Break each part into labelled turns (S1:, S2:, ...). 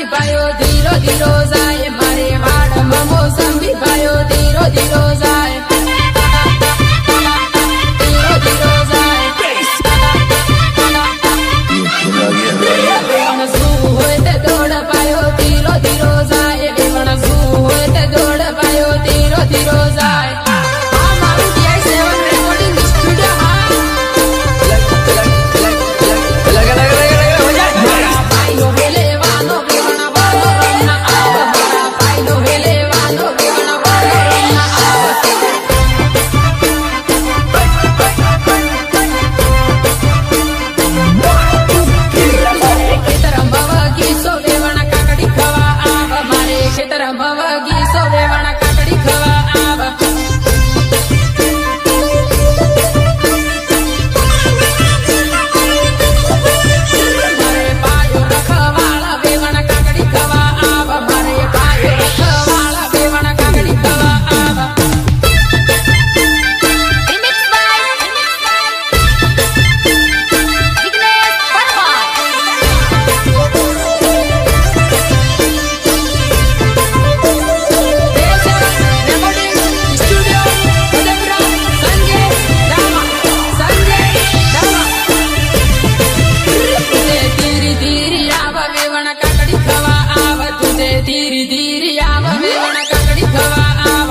S1: મોસંબી ભાયો ધીરો ધીરો જાય મારે વાડમાં મોસંબી ભાયો ધીરો ધીરો જાય ધીરો ધીરો જાય વેવણ શું હોય તે દોડ પાયો ધીરો ધીરો જાય વેવણ શું હોય તે દોડ પાયો ધીરો ધીરો જાય આ મારું DI7 રેકોર્ડિંગ સ્ટુડિયો ધીરે ધીરે આવ વેવણ કાકડી ખવા આવ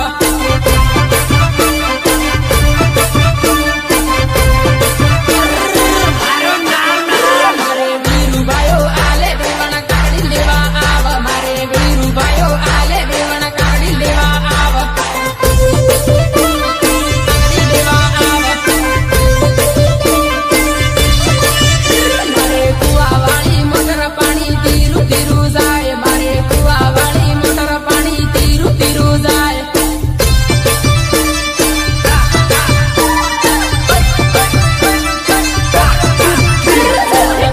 S1: મારે વીરુભાઈઓ આલે વેવણ કાકડી લેવા આવ મારે વીરુભાઈઓ આલે વેવણ કાકડી લેવા આવ કાકડી લેવા આવ મારે કુવાવાળી મોટર પાણી ધીરું ધીરું જાય મારે કુવાવાળી મોટર પાણી ધીરું ધીરું જાય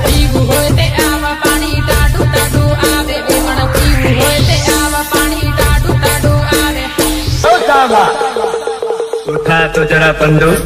S1: પીવું હોય તે આવા પાણી ટાઢું ટાઢું આવે વેવણ પીવું હોય તે આવા પાણી ટાઢું ટાઢું આવે
S2: उठा तो जरा बंदूक